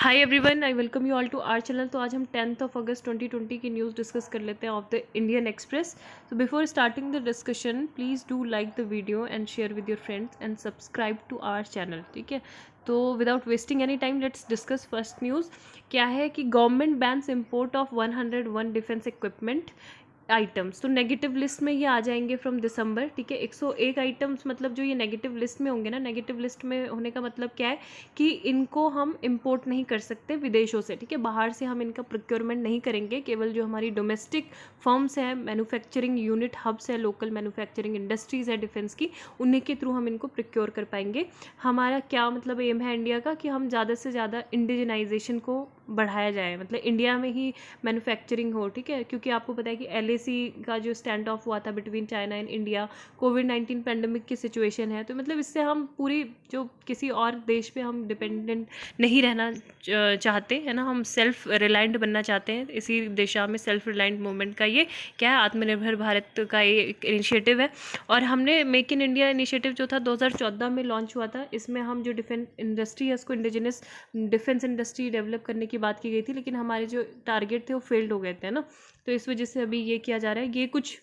Hi everyone, I welcome you all to our channel. तो आज हम 10 अगस्त 2020 की न्यूज़ डिस्कस कर लेते हैं ऑफ द इंडियन एक्सप्रेस। तो before starting the discussion please do like the video and share with your friends and subscribe to our channel. ठीक है, तो without wasting any time let's discuss first news. क्या है कि government bans import of 101 defence equipment items. तो negative list में ये आ जाएंगे फ्रॉम दिसंबर। ठीक है, 101 आइटम्स, मतलब जो ये नेगेटिव लिस्ट में होंगे ना, नेगेटिव लिस्ट में होने का मतलब क्या है कि इनको हम इंपोर्ट नहीं कर सकते विदेशों से। ठीक है, बाहर से हम इनका प्रोक्योरमेंट नहीं करेंगे, केवल जो हमारी डोमेस्टिक फर्म्स हैं, मैन्युफैक्चरिंग यूनिट हब्स है, लोकल मैन्युफैक्चरिंग इंडस्ट्रीज़ है डिफेंस की, उन्हीं के थ्रू हम इनको प्रोक्योर कर पाएंगे। हमारा क्या मतलब एम है इंडिया का कि हम ज़्यादा से ज़्यादा इंडिजनाइजेशन को बढ़ाया जाए, मतलब इंडिया में ही मैन्युफैक्चरिंग हो। ठीक है, क्योंकि आपको पता है कि LAC का जो स्टैंड ऑफ हुआ था between China and India, covid pandemic की सिचुएशन है, तो मतलब इससे हम पूरी जो किसी और देश पे हम डिपेंडेंट नहीं रहना चाहते है ना, हम सेल्फ रिलायंट बनना चाहते हैं। इसी दिशा में सेल्फ रिलायंट मूवमेंट का ये क्या है, आत्मनिर्भर भारत का ये एक इनिशिएटिव है। और हमने मेक इन इंडिया इनिशिएटिव जो था 2014 में लॉन्च हुआ था, इसमें हम जो डिफेंस इंडस्ट्री है उसको इंडिजिनस डिफेंस इंडस्ट्री डेवलप करने की बात की गई थी, लेकिन हमारे जो टारगेट थे वो फेल्ड हो गए थे ना, तो इस वजह से अभी ये किया जा रहा है। ये कुछ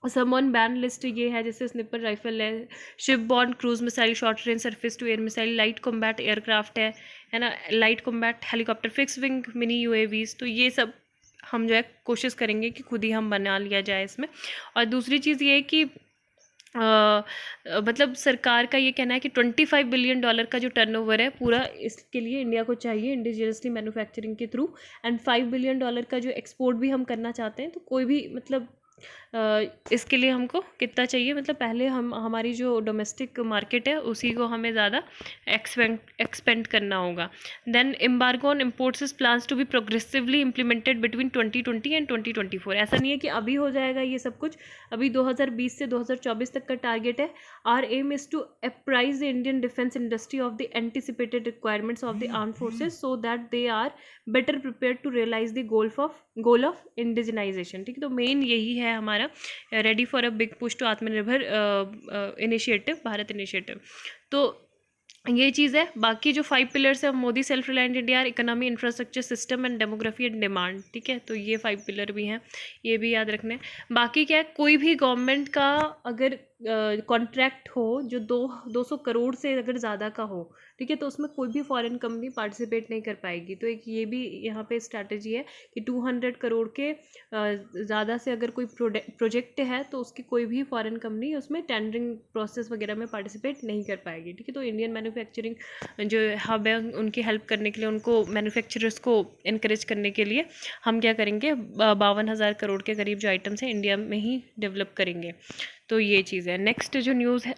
समवन बैन लिस्ट ये है, जैसे स्निपर राइफल है, ship borne cruise missile, short range surface to air missile, light combat aircraft है ना, light combat helicopter, fix wing mini UAVs। तो ये सब हम जो है कोशिश करेंगे कि खुद ही हम बना लिया जाए इसमें। और दूसरी चीज़ ये है कि मतलब सरकार का ये कहना है कि $25 बिलियन का जो टर्नओवर है पूरा, इसके लिए इंडिया को चाहिए इंडिजिनसली मैन्युफैक्चरिंग के थ्रू। एंड $5 बिलियन का जो एक्सपोर्ट भी हम करना चाहते हैं, तो कोई भी मतलब इसके लिए हमको कितना चाहिए, मतलब पहले हम हमारी जो डोमेस्टिक मार्केट है उसी को हमें ज़्यादा एक्सपेंड करना होगा। Then embargo on imports is plans to be progressively implemented between 2020 and 2024। ऐसा नहीं है कि अभी हो जाएगा ये सब कुछ, अभी 2020 से 2024 तक का टारगेट है। Our aim is to apprise the Indian defence industry of the anticipated requirements of the arm forces so that they are better prepare to realise the goal of indigenisation. ठीक है, तो मेन यही है हमारा ready for a big push to आत्मनिर्भर initiative, Bharat initiative. तो ये चीज़ है। बाकी जो 5 पिलर्स है, Modi self reliant India, economy, infrastructure, system and demography and demand. ठीक है, तो ये 5 पिलर भी हैं, ये भी याद रखना है। बाकी क्या है, कोई भी गवर्नमेंट का अगर कॉन्ट्रैक्ट हो जो 200 करोड़ से अगर ज़्यादा का हो, ठीक है, तो उसमें कोई भी फॉरेन कंपनी पार्टिसिपेट नहीं कर पाएगी। तो एक ये भी यहाँ पे स्ट्रैटेजी है कि 200 करोड़ के ज़्यादा से अगर कोई प्रोजेक्ट है तो उसकी कोई भी फॉरेन कंपनी उसमें टेंडरिंग प्रोसेस वगैरह में पार्टिसिपेट नहीं कर पाएगी। ठीक है, तो इंडियन मैन्युफैक्चरिंग जो हब है उनकी हेल्प करने के लिए, उनको मैन्युफैक्चरर्स को इनक्रेज करने के लिए हम क्या करेंगे, 52,000 करोड़ के करीब जो आइटम्स हैं इंडिया में ही डेवलप करेंगे। तो ये चीज़ है। नेक्स्ट जो न्यूज़ है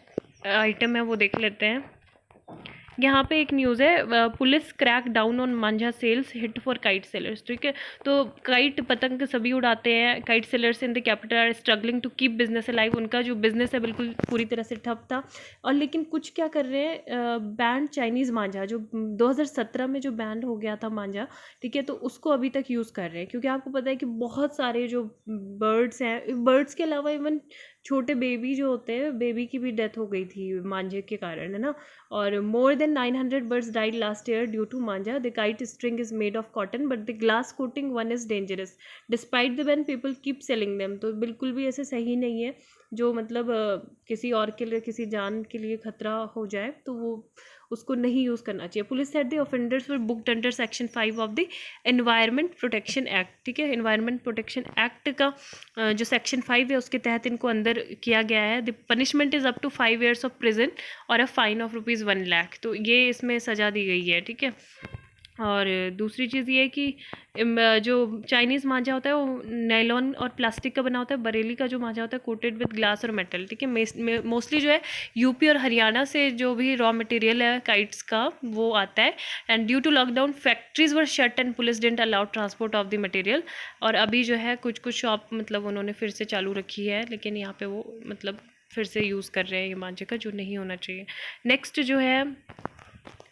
आइटम है वो देख लेते हैं। यहाँ पे एक न्यूज़ है, police crackdown on manja sales hit for kite sellers. ठीक है, तो काइट पतंग सभी उड़ाते हैं, kite sellers in the capital are struggling to keep business alive. उनका जो बिजनेस है बिल्कुल पूरी तरह से ठप था। और लेकिन कुछ क्या कर रहे हैं, बैंड चाइनीज़ मांझा जो 2017 में जो बैंड हो गया था मांझा, ठीक है, तो उसको अभी तक यूज़ कर रहे हैं, क्योंकि आपको पता है कि बहुत सारे जो बर्ड्स हैं, बर्ड्स के अलावा इवन छोटे बेबी जो होते हैं, बेबी की भी डेथ हो गई थी मांझे के कारण, है ना। और more than 900 birds died last year due to manja. The kite string is made of cotton, but the glass coating one is dangerous. Despite the ban, people keep selling them. तो बिल्कुल भी ऐसे सही नहीं है, जो मतलब किसी और के लिए, किसी जान के लिए खतरा हो जाए तो वो उसको नहीं यूज़ करना चाहिए। Police said the offenders were booked under section 5 of the environment protection act. ठीक है, एनवायरनमेंट प्रोटेक्शन एक्ट का जो सेक्शन 5 है उसके तहत इनको अंदर किया गया है। The punishment is up to 5 years of prison और अ फाइन ऑफ ₹1 लाख। तो ये इसमें सज़ा दी गई है। ठीक है, और दूसरी चीज़ ये है कि जो चाइनीज़ मांझा होता है वो नायलॉन और प्लास्टिक का बना होता है। बरेली का जो मांझा होता है कोटेड विद ग्लास और मेटल। ठीक है, मोस्टली जो है यूपी और हरियाणा से जो भी रॉ मटेरियल है काइट्स का वो आता है। And due to lockdown factories were shut and police didn't allow transport of the material. और अभी जो है कुछ कुछ शॉप मतलब उन्होंने फिर से चालू रखी है, लेकिन यहाँ पे वो मतलब फिर से यूज़ कर रहे हैं ये मांझे का, जो नहीं होना चाहिए। नेक्स्ट जो है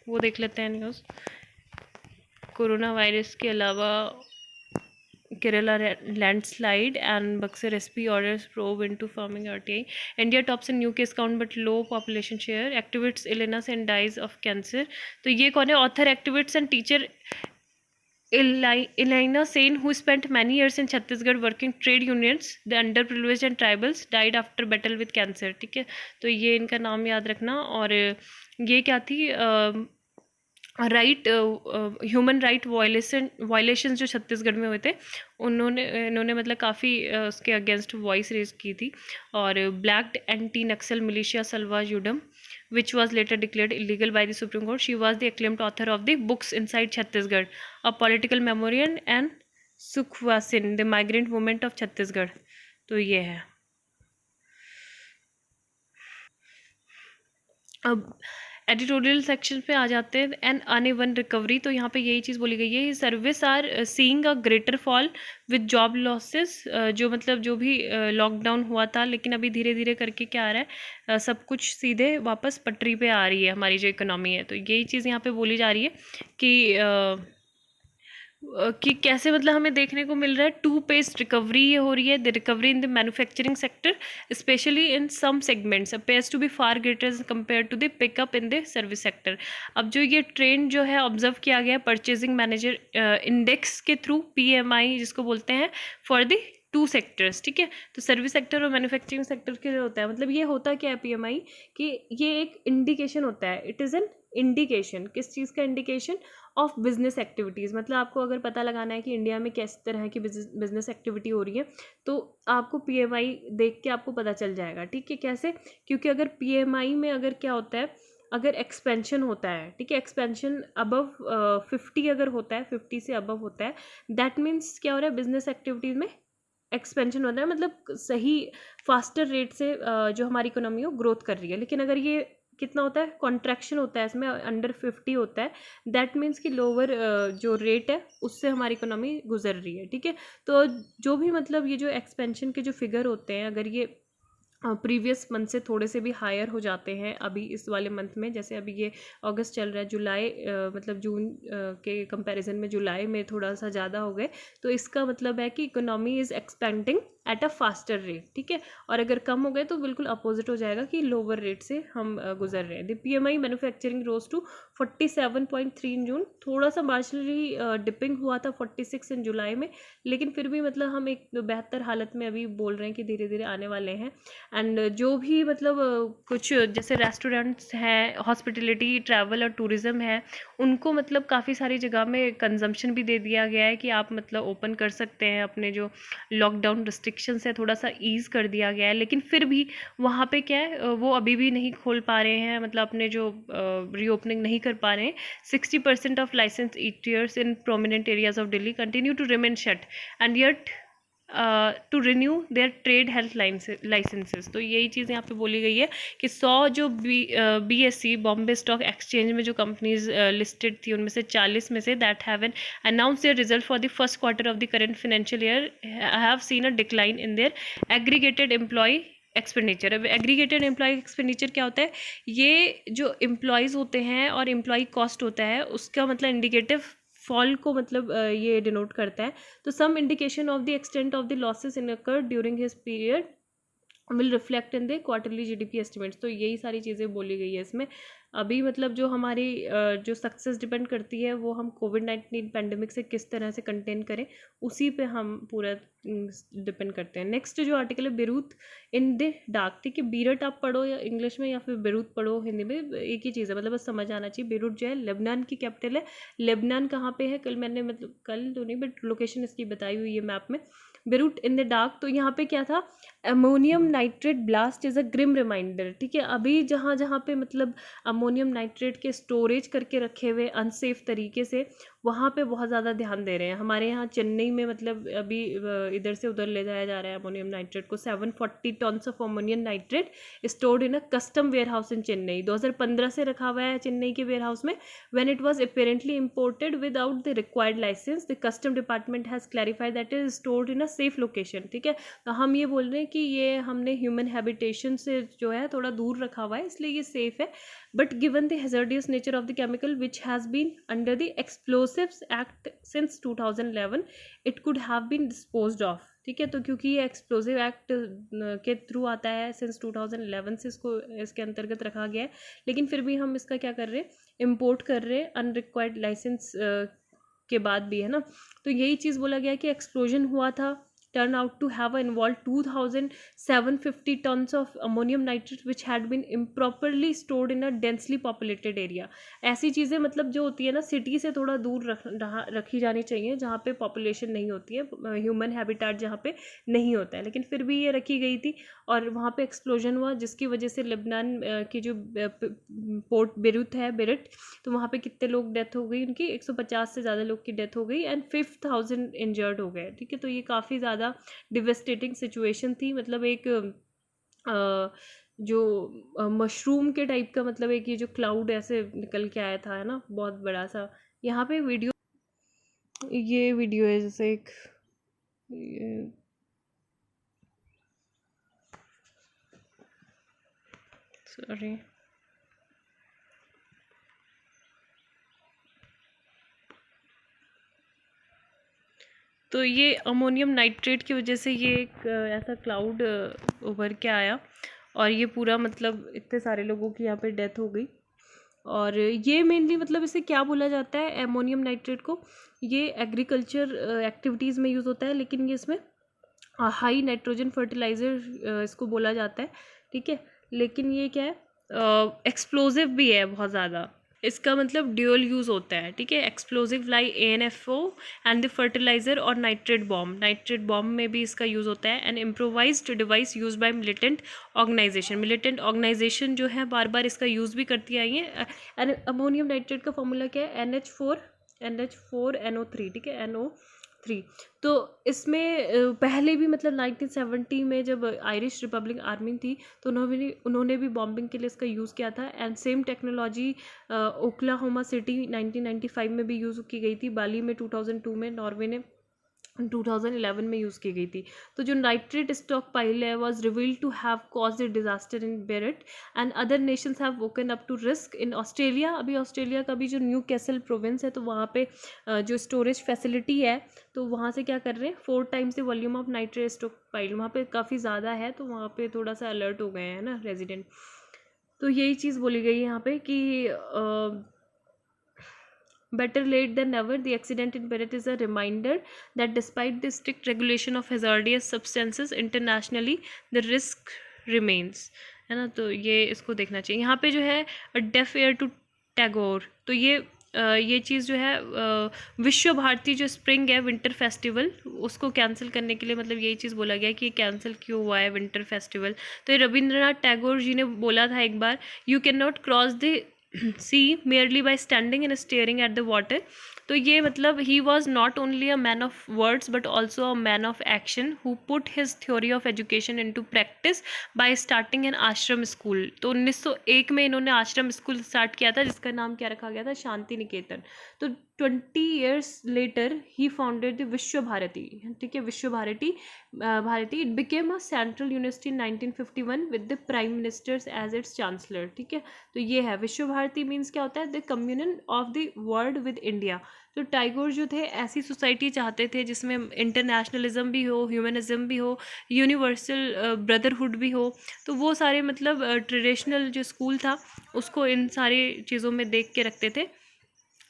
वो देख लेते हैं न्यूज़। कोरोना वायरस के अलावा Kerala landslide, and Buxar SP orders probe into farming RTI. India tops in new case count but low population share. Activists Elena Sen dies of cancer. तो ये कौन है? Author, activist and teacher Elena Sen, who spent many years in Chhattisgarh working trade unions, the underprivileged and tribals, died after battle with cancer. ठीक है, तो ये इनका नाम याद रखना. और ये क्या थी? ह्यूमन राइट वायलेशन जो छत्तीसगढ़ में हुए थे, इन्होंने मतलब काफ़ी उसके अगेंस्ट वॉइस रेज की थी. और black anti Naxal militia Salwa Judum, which was later declared illegal by the Supreme Court. She was the acclaimed author of the books Inside Chhattisgarh, a political memorial, and Sukhwasin, the migrant movement of Chhattisgarh. तो ये है. अब editorial section पे आ जाते हैं. And uneven recovery, तो यहाँ पे यही चीज़ बोली गई है. Service are seeing a greater fall with job losses. जो मतलब जो भी लॉकडाउन हुआ था, लेकिन अभी धीरे धीरे करके क्या आ रहा है, सब कुछ सीधे वापस पटरी पे आ रही है हमारी जो इकोनॉमी है. तो यही चीज़ यहाँ पे बोली जा रही है कि कैसे मतलब हमें देखने को मिल रहा है टू पेस्ड रिकवरी ये हो रही है. The recovery in the manufacturing sector specially in some segments appears to be far greater compare to the pickup in the service sector. अब जो ये ट्रेंड जो है ऑब्जर्व किया गया परचेजिंग मैनेजर इंडेक्स के थ्रू, PMI जिसको बोलते हैं, फॉर द टू सेक्टर्स. ठीक है, तो सर्विस सेक्टर और मैन्युफैक्चरिंग सेक्टर के लिए होता है. मतलब ये होता क्या है PMI, कि ये एक इंडिकेशन होता है. It is an indication. किस चीज़ का इंडिकेशन? Of business activities. मतलब आपको अगर पता लगाना है कि इंडिया में किस तरह की बिजनेस एक्टिविटी हो रही है, तो आपको PMI देख के आपको पता चल जाएगा. ठीक है, कैसे? क्योंकि अगर PMI में अगर क्या होता है, अगर एक्सपेंशन होता है, ठीक है, एक्सपेंशन अबव 50 अगर होता है, 50 से अबव होता है, दैट मीन्स क्या हो रहा है, बिजनेस एक्टिविटीज़ में एक्सपेंशन होता है. मतलब सही फास्टर रेट से जो हमारी इकोनॉमी हो ग्रोथ कर रही है. लेकिन अगर ये कितना होता है, कॉन्ट्रैक्शन होता है, इसमें अंडर 50 होता है, दैट मीन्स कि लोअर जो रेट है उससे हमारी इकोनॉमी गुजर रही है. ठीक है, तो जो भी मतलब ये जो एक्सपेंशन के जो फिगर होते हैं, अगर ये प्रीवियस मंथ से थोड़े से भी हायर हो जाते हैं अभी इस वाले मंथ में, जैसे अभी ये अगस्त चल रहा है, जुलाई मतलब जून के कंपैरिजन में जुलाई में थोड़ा सा ज़्यादा हो गए, तो इसका मतलब है कि economy is expanding at a faster rate. ठीक है, और अगर कम हो गए तो बिल्कुल अपोजिट हो जाएगा कि लोअर रेट से हम गुजर रहे हैं. The PMI manufacturing rose to 47.3 in June. थोड़ा सा मार्जिनली डिपिंग हुआ था 46 इन जुलाई में, लेकिन फिर भी मतलब हम एक बेहतर हालत में अभी बोल रहे हैं कि धीरे धीरे आने वाले हैं. एंड जो भी मतलब कुछ जैसे रेस्टोरेंट्स हैं, हॉस्पिटलिटी, ट्रैवल और टूरिज़्म है, उनको मतलब काफ़ी सारी जगह में कंजम्पशन भी दे दिया गया है कि आप मतलब ओपन कर सकते हैं. अपने जो लॉकडाउन रिस्ट्रिक्शन है थोड़ा सा ईज़ कर दिया गया है, लेकिन फिर भी वहाँ पे क्या है, वो अभी भी नहीं खोल पा रहे हैं, मतलब अपने जो रीओपनिंग नहीं कर पा रहे हैं. 60% of licence eaters in prominent areas of Delhi continue to remain shut and yet to renew their trade health licences. तो यही चीज़ यहाँ पे बोली गई है कि 100 जो BSE बॉम्बे स्टॉक एक्सचेंज में जो कंपनीज लिस्टेड थी, उनमें से 40 में से that have an announce their result for the first quarter of the current financial year have seen a decline in their aggregated employ expenditure. अब एग्रीगेटेड एम्प्लॉय एक्सपेंडिचर क्या होता है? ये जो एम्प्लॉयज़ होते हैं और एम्प्लॉय कॉस्ट होता है, उसका मतलब इंडिकेटिव फॉल को मतलब ये डिनोट करता है. तो some indication of the extent of the losses incurred during his period will reflect in the quarterly GDP estimates. तो यही सारी चीज़ें बोली गई है इसमें. अभी मतलब जो हमारी जो सक्सेस डिपेंड करती है वो हम कोविड-19 पैंडमिक से किस तरह से कंटेन करें, उसी पे हम पूरा डिपेंड करते हैं. नेक्स्ट जो आर्टिकल है, बेरूत इन द डार्क. ठीक है, बीरट आप पढ़ो या इंग्लिश में, या फिर बेरूत पढ़ो हिंदी में, एक ही चीज़ है, मतलब बस समझ आना चाहिए. बेरूत जो है लेबनान की कैपिटल है. लेबनान कहाँ पे है? कल मैंने मतलब कल तो नहीं बट लोकेशन इसकी बताई हुई है मैप में. बेरूट इन द डार्क, तो यहाँ पे क्या था, ammonium nitrate blast is a grim reminder. ठीक है, अभी जहाँ जहाँ पे मतलब अमोनियम नाइट्रेट के स्टोरेज करके रखे हुए अनसेफ तरीके से, वहाँ पे बहुत ज़्यादा ध्यान दे रहे हैं. हमारे यहाँ चेन्नई में मतलब अभी इधर से उधर ले जाया जा रहा है अमोनियम नाइट्रेट को. 740 tonnes of ammonium nitrate stored in a custom warehouse in Chennai. 2015 से रखा हुआ है चेन्नई के वेयर हाउस में. When it was apparently imported without the required licence, the custom department has clarified that is stored in a safe location. ठीक है, तो हम ये बोल रहे हैं कि ये हमने ह्यूमन हैबिटेशन से जो है थोड़ा दूर रखा हुआ है, इसलिए ये सेफ़ है। But given the hazardous nature of the chemical which has been under the explosives act since 2011 it could have been disposed of. ठीक है, तो क्योंकि ये एक्सप्लोसिव एक्ट के थ्रू आता है, सिंस 2011 से इसको इसके अंतर्गत रखा गया है, लेकिन फिर भी हम इसका क्या कर रहे हैं, इम्पोर्ट कर रहे हैं अनरिक्वायर्ड लाइसेंस के बाद भी, है ना। तो यही चीज़ बोला गया कि एक्सप्लोजन हुआ था, turn out to have involve 2750 tonnes of ammonium nitrate which had been improperly stored in a densely populated area. ऐसी चीज़ें मतलब जो होती है ना, सिटी से थोड़ा दूर रखी जानी चाहिए, जहाँ पे पॉपुलेशन नहीं होती है, ह्यूमन हैबिटेट जहाँ पे नहीं होता है, लेकिन फिर भी ये रखी गई थी और वहाँ पे एक्सप्लोजन हुआ, जिसकी वजह से लेबनान की जो पोर्ट बेरूत है, बेरट, तो वहाँ पे कितने लोग डेथ हो गई उनकी, 150 से ज़्यादा लोग की डेथ हो गई एंड 5000 इंजर्ड हो गए। ठीक है, तो ये काफ़ी ज़्यादा डिवेस्टेटिंग सिचुएशन थी। मतलब एक जो मशरूम के टाइप का, मतलब एक ये जो क्लाउड ऐसे निकल के आया था, है ना, बहुत बड़ा सा। यहाँ पे वीडियो, ये वीडियो है जैसे एक सॉरी, तो ये अमोनियम नाइट्रेट की वजह से ये एक ऐसा क्लाउड उभर के आया और ये पूरा मतलब इतने सारे लोगों की यहाँ पे डेथ हो गई। और ये मेनली मतलब इसे क्या बोला जाता है, अमोनियम नाइट्रेट को, ये एग्रीकल्चर एक्टिविटीज़ में यूज़ होता है, लेकिन ये इसमें हाई नाइट्रोजन फर्टिलाइज़र इसको बोला जाता है। ठीक है, लेकिन ये क्या है, एक्सप्लोजिव भी है बहुत ज़्यादा, इसका मतलब ड्यूअल यूज़ होता है। ठीक है, explosive like ANFO and the fertiliser और नाइट्रेट बॉम्ब में भी इसका यूज़ होता है। And improvised device use by militant organisation जो है बार बार इसका यूज़ भी करती आई है। एंड अमोनियम नाइट्रेट का फॉर्मूला क्या है, NH4NO3। ठीक है, NO3। तो इसमें पहले भी मतलब 1970 में जब आयरिश रिपब्लिक आर्मी थी, तो उन्होंने भी बॉम्बिंग के लिए इसका यूज़ किया था। And same technology Oklahoma city 1995 में भी यूज़ की गई थी, बाली में 2002 में, नॉर्वे ने 2011 में यूज़ की गई थी। तो जो नाइट्रेट स्टॉक पाइल है was revealed to have cause a disaster in Beirut and other nations have woken up to risk. In Australia, अभी ऑस्ट्रेलिया का भी जो न्यू कैसल प्रोविंस है, तो वहाँ पे जो स्टोरेज फैसिलिटी है, तो वहाँ से क्या कर रहे हैं, 4 times the volume of nitrate stock pile, वहाँ पे काफ़ी ज़्यादा है, तो वहाँ पे थोड़ा सा अलर्ट हो गए हैं ना रेजिडेंट। तो यही चीज़ बोली गई है यहाँ पे कि better late than never, the accident in Beirut is a reminder that despite the strict regulation of hazardous substances internationally, the risk remains, है ना। तो ये इसको देखना चाहिए। यहाँ पे जो है डेफ एयर टू टैगोर, तो ये चीज़ जो है विश्व भारती जो स्प्रिंग है विंटर फेस्टिवल, उसको कैंसिल करने के लिए मतलब यही चीज़ बोला गया कि ये कैंसिल क्यों हुआ है विंटर फेस्टिवल। तो ये रविंद्रनाथ टैगोर जी ने बोला था एक बार, you can not cross the see merely by standing and staring at the water। तो ये मतलब he was not only a man of words but also a man of action who put his theory of education into practice by starting an आश्रम school. तो 1901 में इन्होंने आश्रम school start किया था, जिसका नाम क्या रखा गया था, शांति निकेतन। तो 20 years later he founded the विश्व भारती। ठीक है, विश्व Bharti it became a central university in 1951 with the prime minister as its chancellor। ठीक है, तो ये है विश्व भारती मीन्स क्या होता है, the communion of the world with India. तो टैगोर जो थे ऐसी सोसाइटी चाहते थे जिसमें इंटरनेशनलिज्म भी हो, ह्यूमनिज्म भी हो, यूनिवर्सल ब्रदरहुड भी हो। तो वो सारे मतलब ट्रेडिशनल जो स्कूल था उसको इन सारी चीज़ों में देख के रखते थे।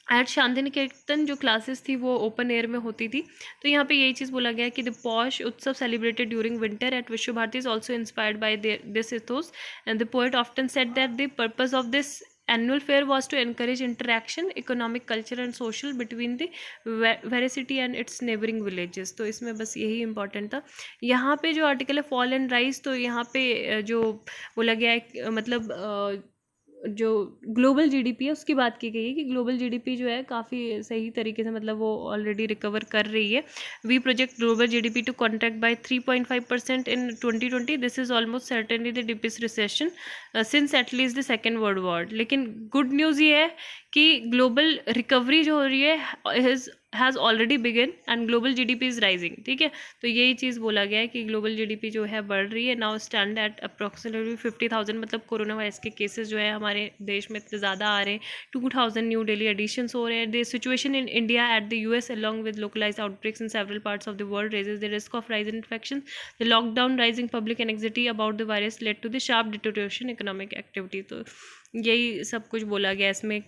एट शांति निकेतन जो क्लासेस थी वो ओपन एयर में होती थी। तो यहाँ पे यही चीज़ बोला गया कि the Poush Utsav celebrated during winter at Visva Bharati is also inspired by this ethos and the poet often said that the purpose of this annual fair was to encourage interaction, economic, culture and social between the Veracity and its neighboring villages। तो इसमें बस यही important था। यहाँ पे जो article है fall and rise, तो यहाँ पे जो बोला गया है मतलब जो ग्लोबल जीडीपी है उसकी बात की गई है कि ग्लोबल जीडीपी जो है काफ़ी सही तरीके से मतलब वो ऑलरेडी रिकवर कर रही है। We project global GDP to contract by 3.5% in 2020। This is almost certainly the deepest recession since at least the Second World War. लेकिन गुड न्यूज़ ये है कि ग्लोबल रिकवरी जो हो रही है has already begun and global GDP is rising, ठीक है। तो यही चीज़ बोला गया है कि ग्लोबल जीडीपी जो है बढ़ रही है, नाउ स्टैंड एट अप्रॉक्सीमेटली 50,000, मतलब कोरोना वायरस के केसेस जो है हमारे देश में इतने ज़्यादा आ रहे हैं, 2,000 न्यू डेली एडिशंस हो रहे हैं। The situation in India at the US along with localised outbreaks in several parts of the world raises the risk of rise in infection, the lockdown, rising public anxiety about the virus led to the sharp deterioration economic activity. तो यही सब कुछ बोला गया इसमें।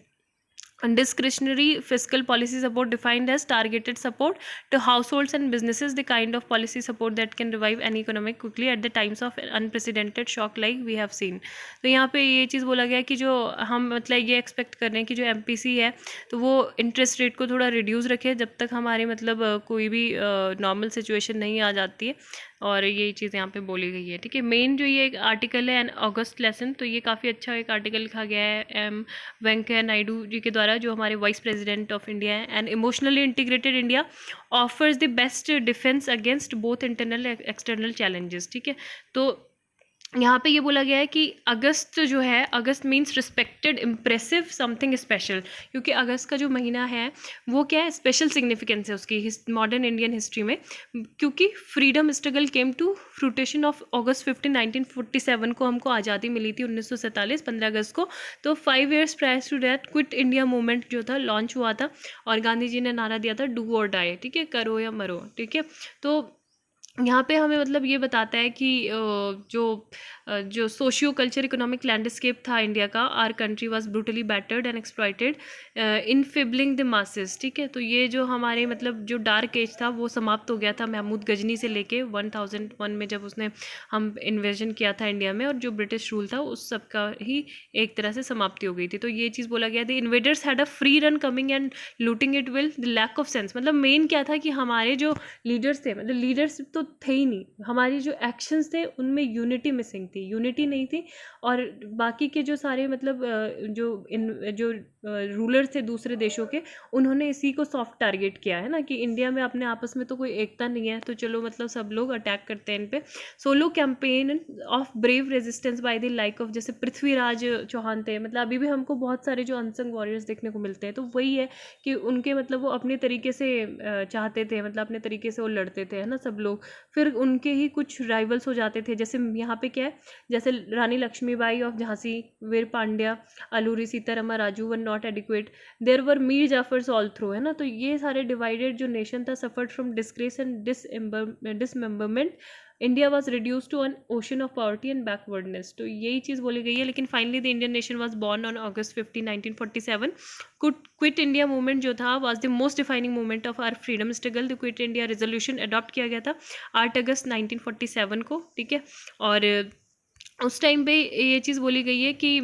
Discretionary fiscal policy support defined as targeted support to households and businesses, the kind of policy support that can revive an economic quickly at the times of unprecedented shock like we have seen। तो यहाँ पे ये चीज़ बोला गया कि जो हम मतलब ये एक्सपेक्ट कर रहे हैं कि जो MPC है तो वो इंटरेस्ट रेट को थोड़ा रिड्यूस रखे जब तक हमारे मतलब कोई भी नॉर्मल सिचुएशन नहीं आ जाती है, और यही चीज़ यहाँ पे बोली गई है, ठीक है। मेन जो ये एक आर्टिकल है एन अगस्त लेसन, तो ये काफ़ी अच्छा एक आर्टिकल लिखा गया है एम वेंकैया नायडू जी के द्वारा, जो हमारे वाइस प्रेसिडेंट ऑफ इंडिया है। And emotionally integrated India offers the best defence against both internal external challenges, ठीक है। तो यहाँ पे ये बोला गया है कि अगस्त जो है, August means respected, impressive, something special, क्योंकि अगस्त का जो महीना है वो क्या है, स्पेशल सिग्निफिकेंस है उसकी मॉडर्न इंडियन हिस्ट्री में, क्योंकि freedom struggle came to fruition of August 15, 1947 को हमको आज़ादी मिली थी 1947 15 अगस्त को। तो 5 years prior to that quit India movement जो था लॉन्च हुआ था, और गांधी जी ने नारा दिया था डू और डाई, ठीक है, करो या मरो, ठीक है। तो यहाँ पे हमें मतलब ये बताता है कि जो सोशियो कल्चर इकोनॉमिक लैंडस्केप था इंडिया का, our country was brutally battered and exploited enfeebling the masses, ठीक है। तो ये जो हमारे मतलब जो डार्क एज था वो समाप्त हो गया था महमूद गजनी से लेके 1001 में, जब उसने हम इन्वेजन किया था इंडिया में, और जो ब्रिटिश रूल था उस सब का ही एक तरह से समाप्ति हो गई थी। तो ये चीज़ बोला गया, the invaders had a free run coming and looting it will the lack of sense, मतलब मेन क्या था कि हमारे जो लीडर्स थे, मतलब लीडरशिप तो थे ही नहीं, हमारी जो एक्शंस थे उनमें यूनिटी मिसिंग थी, यूनिटी नहीं थी। और बाकी के जो सारे मतलब जो रूलर थे दूसरे देशों के, उन्होंने इसी को सॉफ्ट टारगेट किया है ना, कि इंडिया में अपने आपस में तो कोई एकता नहीं है, तो चलो मतलब सब लोग अटैक करते हैं इन पे। Solo campaign of brave resistance by the like of, जैसे पृथ्वीराज चौहान थे, मतलब अभी भी हमको बहुत सारे जो अनसंग वॉरियर्स देखने को मिलते हैं, तो वही है कि उनके मतलब वो अपने तरीके से चाहते थे, मतलब अपने तरीके से वो लड़ते थे, है ना, सब लोग। फिर उनके ही कुछ राइवल्स हो जाते थे, जैसे यहाँ पे क्या है, जैसे Rani Lakshmibai of Jhansi, Veer Pandya, Alluri Sitarama Raju were not adequate, there were Mir Jafars all through, है ना। तो ये सारे डिवाइडेड जो नेशन था suffered from disgrace and dismemberment, India was reduce to an ocean of poverty and backwardness. तो यही चीज़ बोली गई है। लेकिन finally the Indian nation was born on August 15, 1947। Quit India movement जो था was the most defining movement of our freedom struggle. The quit India resolution adopt किया गया था 8 अगस्त 1947 को, ठीक है। और उस टाइम पे ये चीज़ बोली गई है कि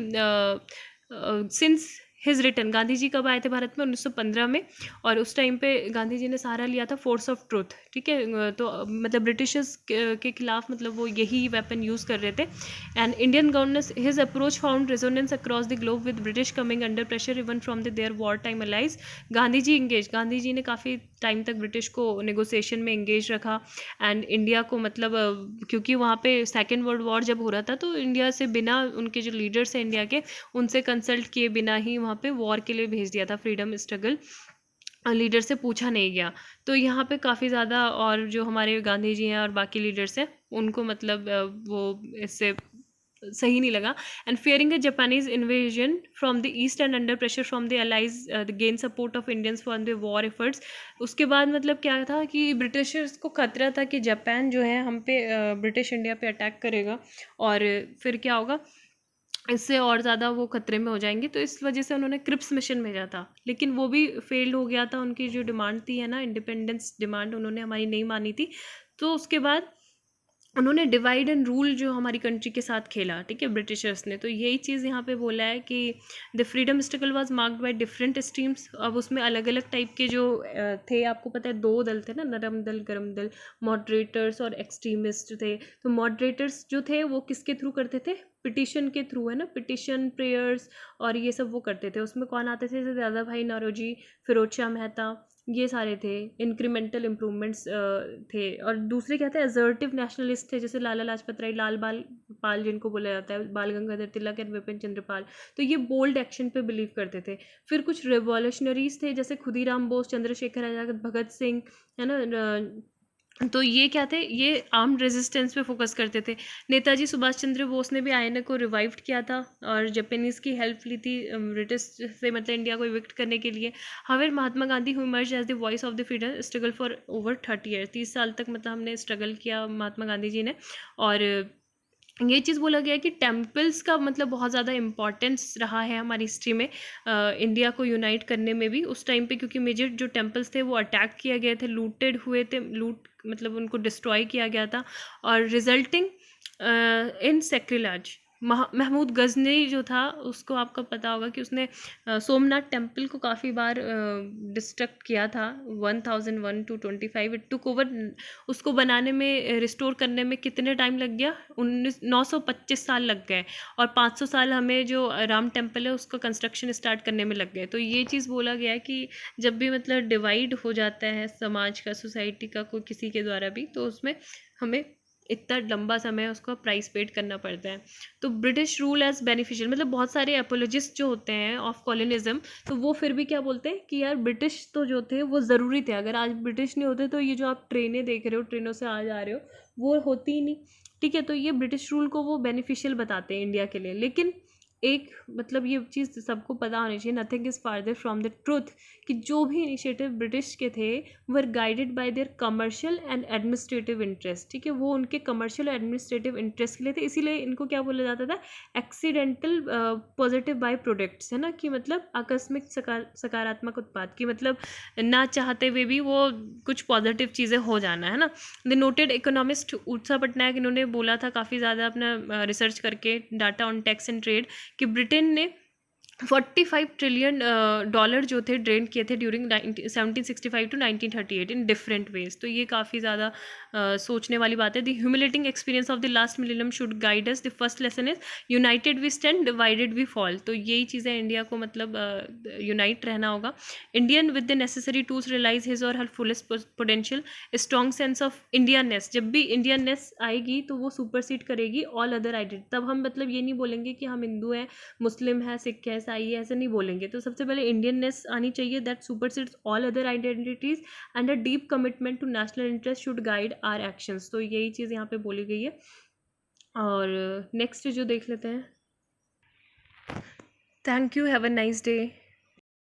since his return, Gandhi ji कब आए थे भारत में, 1915 में, और उस टाइम पे गांधी जी ने सहारा लिया था फोर्स ऑफ ट्रूथ, ठीक है। तो मतलब ब्रिटिशर्स के खिलाफ मतलब वो यही वेपन यूज़ कर रहे थे। And Indian governance, his approach found resonance across the globe with British coming under pressure even from the their war time allies. Gandhi ji engage, Gandhi ji ने काफ़ी टाइम तक ब्रिटिश को नेगोशिएशन में इंगेज रखा, एंड इंडिया को मतलब क्योंकि वहाँ पे सेकेंड वर्ल्ड वॉर जब हो रहा था, तो इंडिया से बिना, उनके जो लीडर्स हैं इंडिया के, उनसे कंसल्ट किए बिना ही वहाँ पे वॉर के लिए भेज दिया था फ्रीडम स्ट्रगल, लीडर से पूछा नहीं गया। तो यहाँ पे काफ़ी ज़्यादा, और जो हमारे गांधी जी हैं और बाकी लीडर्स हैं उनको मतलब वो इससे सही नहीं लगा। And fearing a Japanese invasion from the east and under pressure from the allies the gain support of Indians for the war efforts. उसके बाद मतलब क्या था कि ब्रिटिशर्स को खतरा था कि जापान जो है हम पे ब्रिटिश इंडिया पे अटैक करेगा, और फिर क्या होगा, इससे और ज़्यादा वो खतरे में हो जाएंगे। तो इस वजह से उन्होंने क्रिप्स मिशन भेजा था, लेकिन वो भी फेल्ड हो गया था। उनकी जो डिमांड थी, है ना, इंडिपेंडेंस डिमांड, उन्होंने हमारी नहीं मानी थी। तो उसके बाद उन्होंने डिवाइड एंड रूल जो हमारी कंट्री के साथ खेला, ठीक है, ब्रिटिशर्स ने। तो यही चीज़ यहाँ पे बोला है कि the freedom struggle was marked by different streams. अब उसमें अलग अलग टाइप के जो थे, आपको पता है 2 दल थे ना, नरम दल गरम दल, मॉडरेटर्स और एक्सट्रीमिस्ट थे। तो मॉडरेटर्स जो थे वो किसके थ्रू करते थे, पिटिशन के थ्रू, है ना, पिटिशन, प्रेयर्स और ये सब वो करते थे। उसमें कौन आते थे, जैसे दादा भाई नौरोजी, फिरोज शाह मेहता, ये सारे थे। इंक्रीमेंटल इम्प्रूवमेंट्स थे। और दूसरे क्या थे, असर्टिव नेशनलिस्ट थे, जैसे लाला लाजपत राय, लाल बाल पाल जिनको बोला जाता है, बाल गंगाधर तिलक एंड विपिन चंद्र पाल। तो ये बोल्ड एक्शन पे बिलीव करते थे। फिर कुछ रिवॉल्यूशनरीज थे, जैसे खुदीराम बोस, चंद्रशेखर आजाद, भगत सिंह, है ना। तो ये क्या थे, ये आर्म्ड रेजिस्टेंस पे फोकस करते थे। नेताजी सुभाष चंद्र बोस ने भी आईएनए को रिवाइव किया था और जापानीज़ की हेल्प ली थी ब्रिटिश से, मतलब इंडिया को इविक्ट करने के लिए। However Mahatma Gandhi who emerge as the voice of the freedom struggle for over 30 year, 30 साल तक मतलब हमने स्ट्रगल किया महात्मा गांधी जी ने। और ये चीज़ बोला गया है कि टेम्पल्स का मतलब बहुत ज़्यादा इम्पॉर्टेंस रहा है हमारी हिस्ट्री में, इंडिया को यूनाइट करने में भी उस टाइम पे, क्योंकि मेजर जो टेम्पल्स थे वो अटैक किए गए थे, लूटेड हुए थे, लूट मतलब उनको डिस्ट्रॉय किया गया था, और रिजल्टिंग इन सेक्रिलाज। महमूद गजनी जो था, उसको आपको पता होगा कि उसने सोमनाथ टेम्पल को काफ़ी बार डिस्ट्रक्ट किया था, 1001 to 25 इट टुक ओवर। उसको बनाने में, रिस्टोर करने में कितने टाइम लग गया, 925 साल लग गए, और 500 साल हमें जो राम टेम्पल है उसका कंस्ट्रक्शन स्टार्ट करने में लग गए। तो ये चीज़ बोला गया है कि जब भी मतलब डिवाइड हो जाता है समाज का, सोसाइटी का, कोई किसी के द्वारा भी, तो उसमें हमें इतना लंबा समय उसका प्राइस पेड करना पड़ता है। तो ब्रिटिश रूल एज बेनिफिशियल, मतलब बहुत सारे एपोलॉजिस्ट जो होते हैं ऑफ कॉलोनिज्म, तो वो फिर भी क्या बोलते हैं कि यार ब्रिटिश तो जो थे वो ज़रूरी थे, अगर आज ब्रिटिश नहीं होते तो ये जो आप ट्रेनें देख रहे हो, ट्रेनों से आ जा रहे हो, वो होती ही नहीं। ठीक है, तो ये ब्रिटिश रूल को वो बेनिफिशियल बताते हैं इंडिया के लिए। लेकिन एक मतलब ये चीज़ सबको पता होनी चाहिए, nothing is farther from the truth, कि जो भी इनिशिएटिव ब्रिटिश के थे were guided by their commercial and administrative interest. ठीक है, वो उनके कमर्शियल और एडमिनिस्ट्रेटिव इंटरेस्ट के लिए थे, इसीलिए इनको क्या बोला जाता था, एक्सीडेंटल पॉजिटिव बाई प्रोडक्ट्स, है ना, कि मतलब आकस्मिक सकारात्मक उत्पाद, की मतलब ना चाहते हुए भी वो कुछ पॉजिटिव चीज़ें हो जाना, है ना। The noted economist Usha Patnaik, इन्होंने बोला था काफ़ी ज़्यादा अपना रिसर्च करके, data on tax and trade, कि ब्रिटेन ने 45 ट्रिलियन डॉलर जो थे ड्रेन किए थे during 1765 to 1938 in different ways. तो ये काफ़ी ज़्यादा सोचने वाली बात है। The humiliating experience of the last millennium should guide us. The first lesson is united we stand, divided we fall. तो यही चीज़ें इंडिया को मतलब यूनाइट रहना होगा। Indian with the necessary tools realise his और her fullest potential, strong sense of Indianness. जब भी इंडियननेस आएगी तो वो सुपरसीड करेगी ऑल अदर आइडेंटिटी। तब हम मतलब ये नहीं बोलेंगे कि हम हिंदू हैं, मुस्लिम है, सिख है, ईसाई है, ऐसे नहीं बोलेंगे। तो सबसे पहले इंडियननेस आनी चाहिए, that supersedes all other identities, and a deep commitment to national interest should guide our actions. तो यही चीज़ यहाँ पे बोली गई है। और नेक्स्ट जो देख लेते हैं। Thank you, have a nice day.